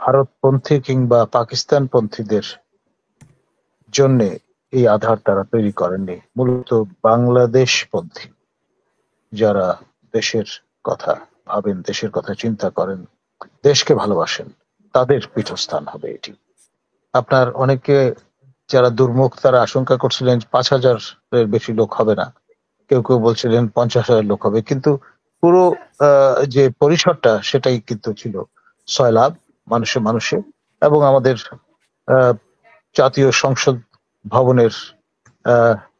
ভারতপন্থী কিংবা পাকিস্তানপন্থীদের জন্য এই আধার তারা তৈরি করেননি, মূলত বাংলাদেশপন্থী যারা দেশের কথা ভাবেন, দেশের কথা চিন্তা করেন, দেশকে ভালোবাসেন, তাদের পীঠস্থান হবে এটি। আপনার অনেকে যারা দুর্মুখ তারা আশঙ্কা করছিলেন 5,000-এর বেশি লোক হবে না, কেউ কেউ বলছিলেন 50,000 লোক হবে, কিন্তু পুরো যে পরিসরটা সেটাই কিন্তু ছিল সয়লাব, মানুষে মানুষে। এবং আমাদের আহ, জাতীয় সংসদ ভবনের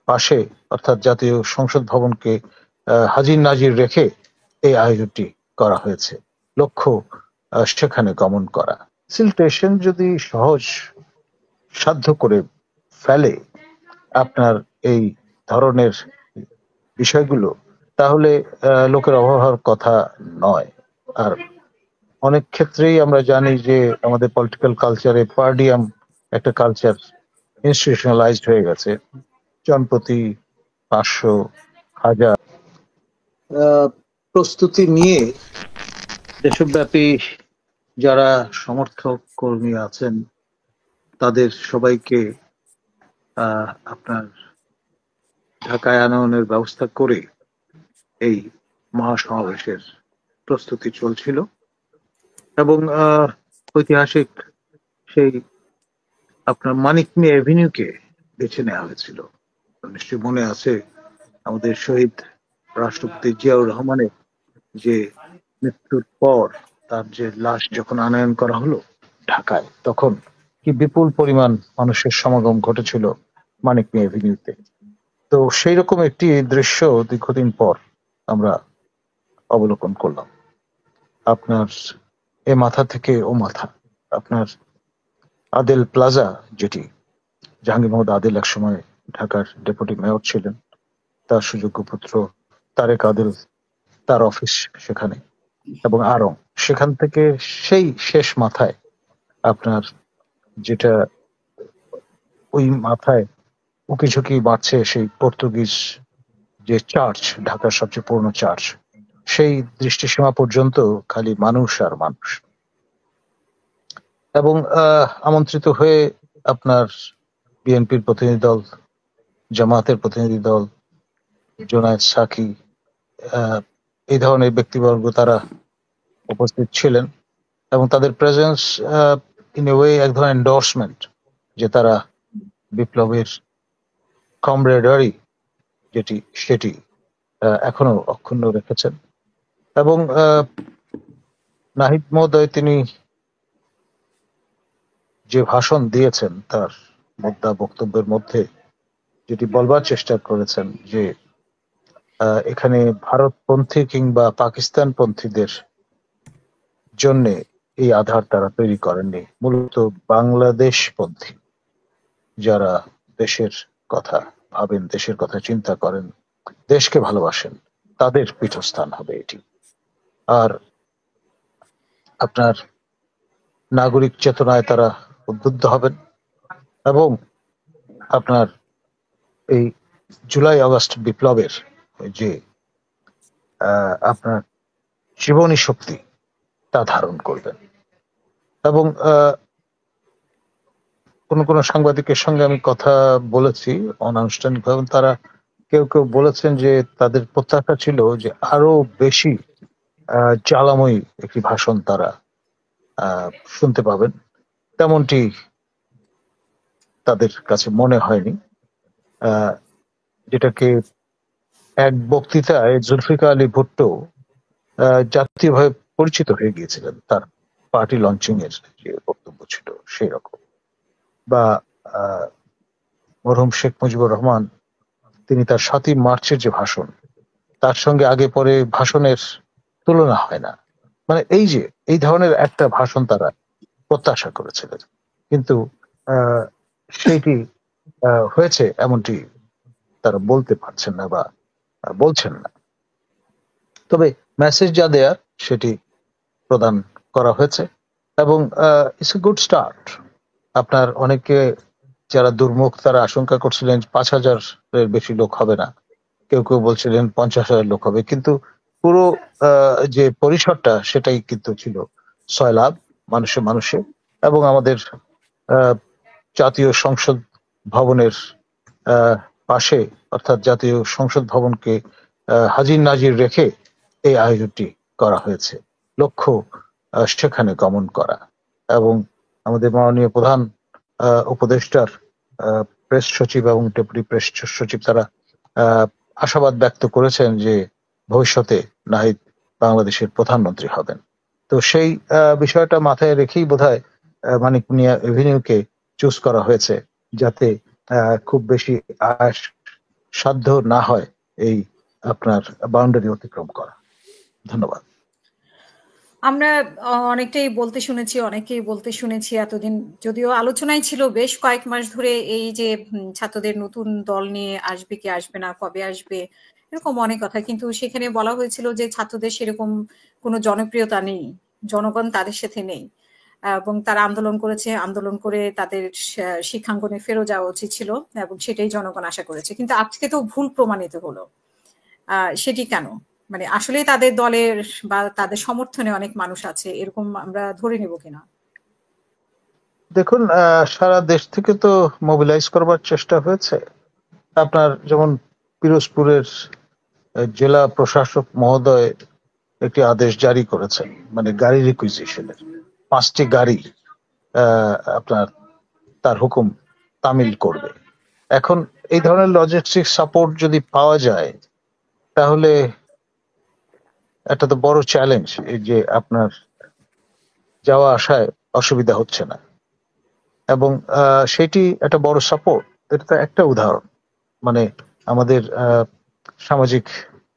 পাশে, অর্থাৎ জাতীয় সংসদ ভবনকে হাজির নাজির রেখে এই আয়োজনটি করা হয়েছে, লক্ষ্য সেখানে গমন করা। সিলটেশন যদি সহজ সাধ্য করে ফেলে আপনার এই ধরনের বিষয়গুলো, তাহলে লোকের অভাব হওয়ার কথা নয়। আর অনেক ক্ষেত্রেই আমরা জানি যে আমাদের পলিটিক্যাল কালচারে পার্ডিয়াম একটা কালচার ইনস্টিটিউশনালাইজড হয়ে গেছে। জনপ্রতি 500, 1000 প্রস্তুতি নিয়ে দেশব্যাপী যারা সমর্থক কর্মী আছেন তাদের সবাইকে আপনার ঢাকায় আনয়নের ব্যবস্থা করে এই মহাসমাবেশের প্রস্তুতি চলছিল। এবং ঐতিহাসিক সেই আপনার মানিক মিয়া এভিনিউকে বেছে নেওয়া হয়েছিল। নিশ্চয়ই মনে আছে আমাদের শহীদ রাষ্ট্রপতি জিয়াউর রহমানের যে মৃত্যুর পর তার যে লাশ যখন আনয়ন করা হলো ঢাকায়, তখন কি বিপুল পরিমাণ মানুষের সমাগম ঘটেছিল মানিক মিয়া এভিনিউতে। তো সেই রকম একটি দৃশ্য দীর্ঘদিন পর আমরা অবলোকন করলাম। আপনার এ মাথা থেকে ও মাথা, আপনার আদেল প্লাজা, যেটি জাহাঙ্গীর মোহাম্মদ আদেল একসময় ঢাকার ডেপুটি মেয়র ছিলেন, তার সুযোগ্য পুত্র তারেক আদেল, তার অফিস সেখানে, এবং আরং, সেখান থেকে সেই শেষ মাথায় আপনার যেটা ওই মাথায় উকি ঝুঁকি বাড়ছে সেই পর্তুগিজ যে চার্চ, ঢাকার সবচেয়ে পুরনো চার্চ, সেই দৃষ্টিসীমা পর্যন্ত খালি মানুষ আর মানুষ। এবং আমন্ত্রিত হয়ে আপনার বিএনপির প্রতিনিধি দল, জামায়াতের প্রতিনিধি দল, জোনায়েদ সাকি, এই ধরনের ব্যক্তিবর্গ তারা উপস্থিত ছিলেন। এবং তাদের প্রেজেন্স ইন এ ওয়ে এক ধরনের এন্ডোর্সমেন্ট যে তারা বিপ্লবের কমরেডারি যেটি সেটি এখনো অক্ষুণ্ণ রেখেছেন। এবং নাহিদ মহোদয় তিনি যে ভাষণ দিয়েছেন তার বক্তব্যের মধ্যে যেটি বলবার চেষ্টা করেছেন যে এখানে ভারতপন্থী কিংবা পাকিস্তানপন্থীদের জন্য এই আধার তারা তৈরি করেননি, মূলত বাংলাদেশপন্থী যারা দেশের কথা ভাবেন, দেশের কথা চিন্তা করেন, দেশকে ভালোবাসেন, তাদের পীঠস্থান হবে এটি। আর আপনার নাগরিক চেতনায় তারা উদ্বুদ্ধ হবেন এবং আপনার এই জুলাই আগস্ট বিপ্লবের যে আপনার জীবনী শক্তি তা ধারণ করবেন। এবং কোন কোন সাংবাদিকের সঙ্গে আমি কথা বলেছি অনানুষ্ঠানিকভাবে, তারা কেউ কেউ বলেছেন যে তাদের প্রত্যাশা ছিল যে আরো বেশি জ্বালাময়ী একটি ভাষণ তারা শুনতে পাবেন। তেমনটি তাদের কাছে মনে হয়নি। যেটাকে এক বক্তৃতায় জুলফিকার আলী ভুট্টো জাতীয়ভাবে পরিচিত হয়ে গিয়েছিলেন, তার পার্টি লঞ্চিং এর যে বক্তব্য ছিল সেই রকম। বা মরহুম শেখ মুজিবুর রহমান, তিনি তার 7ই মার্চের যে ভাষণ, তার সঙ্গে আগে পরে ভাষণের তুলনা হয় না। মানে এই ধরনের একটা ভাষণ তারা প্রত্যাশা করেছিলেন, কিন্তু সেইটি হয়েছে এমনটি তারা বলতে পারছেন না বা বলছেন না। তবে মেসেজ যা দেয়ার সেটি প্রদান করা হয়েছে এবং ইটস এ গুড স্টার্ট। আপনার অনেকে যারা দুর্মুখ তারা আশঙ্কা করছিলেন 5,000-এর বেশি লোক হবে না, কেউ কেউ বলছিলেন 50,000 লোক হবে, কিন্তু পুরো যে পরিসরটা সেটাই কিন্তু ছিল সয়লাব, মানুষে মানুষে, এবং আমাদের আহ, জাতীয় সংসদ ভবনের পাশে, অর্থাৎ জাতীয় সংসদ ভবনকে হাজির নাজির রেখে এই আয়োজনটি করা হয়েছে। লক্ষ্য সেখানে গমন করা, এবং আমাদের মাননীয় প্রধান উপদেষ্টার প্রেস সচিব এবং ডেপুটি প্রেস সচিব তারা আশাবাদ ব্যক্ত করেছেন যে ভবিষ্যতে নাহিদ বাংলাদেশের প্রধানমন্ত্রী হবেন। তো সেই বিষয়টা মাথায় রেখেই বোধহয় মানিক মিয়া এভিনিউকে চুজ করা হয়েছে, যাতে খুব বেশি আয়াস সাধ্য না হয় এই আপনার বাউন্ডারি অতিক্রম করা। ধন্যবাদ। আমরা অনেকেই বলতে শুনেছি এতদিন, যদিও আলোচনায় ছিল বেশ কয়েক মাস ধরে, এই যে ছাত্রদের নতুন দল নিয়ে আসবে কি আসবে না, কবে আসবে, এরকম অনেক কথা। কিন্তু সেখানে বলা হয়েছিল যে ছাত্রদের সেরকম কোনো জনপ্রিয়তা নেই, জনগণ তাদের সাথে নেই, এবং তারা আন্দোলন করেছে, আন্দোলন করে তাদের শিক্ষাঙ্গনে ফেরত যাওয়া উচিত ছিল, এবং সেটাই জনগণ আশা করেছে। কিন্তু আজকে তো ভুল প্রমাণিত হলো। সেটি কেন? মানে আসলেই তাদের দলের বা তাদের সমর্থনে অনেক মানুষ আছে, এরকম আমরা ধরে নেব কিনা? দেখুন, সারা দেশ থেকে তো মোবিলাইজ করবার চেষ্টা হয়েছে। আপনার যেমন পিরোজপুরের জেলা প্রশাসক মহোদয় একটি আদেশ জারি করেছেন, মানে গাড়ি রিকুইজিশনের 5টি গাড়ি আপনার তার হুকুম তামিল করবে। এখন এই ধরনের লজিস্টিক সাপোর্ট যদি পাওয়া যায়, তাহলে একটা তো বড় চ্যালেঞ্জ, এই যে আপনার যাওয়া আসায় অসুবিধা হচ্ছে না, এবং সেটি একটা বড় সাপোর্ট। এটা তো একটা উদাহরণ, মানে আমাদের সামাজিক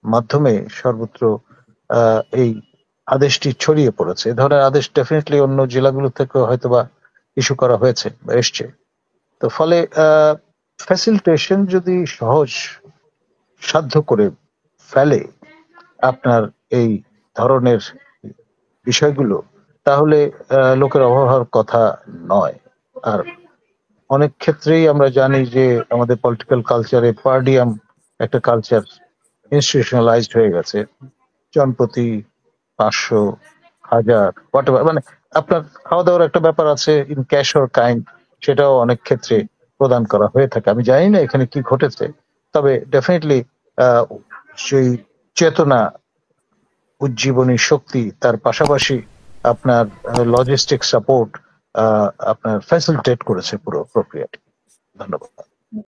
মাধ্যমে সর্বত্র এই আদেশটি ছড়িয়ে পড়েছে। এ ধরনের আদেশ ডেফিনেটলি অন্য জেলাগুলো থেকে হয়তোবা ইস্যু করা হয়েছে বা এসছে। তো ফলে ফ্যাসিলিটেশন যদি সহজ সাধ্য করে ফেলে আপনার এই ধরনের বিষয়গুলো, তাহলে লোকের অভাব হওয়ার কথা নয়। আর অনেক ক্ষেত্রেই আমরা জানি যে আমাদের পলিটিক্যাল কালচারে পার্ডিয়াম একটা কালচার ইনস্টিটিউশনালাইজড হয়ে গেছে। জনপ্রতি 500, 1000, হোয়াটএভার, মানে আপনার খাওয়া দাওয়ার একটা ব্যাপার আছে, ইন ক্যাশ অর কাইন্ড, সেটাও অনেক ক্ষেত্রে প্রদান করা হয়ে থাকে। আমি জানি না এখানে কি ঘটেছে, তবে ডেফিনেটলি সেই চেতনা, উজ্জীবনী শক্তি, তার পাশাপাশি আপনার লজিস্টিক সাপোর্ট আপনার ফ্যাসিলিটেট করেছে পুরো প্রক্রিয়াটি। ধন্যবাদ।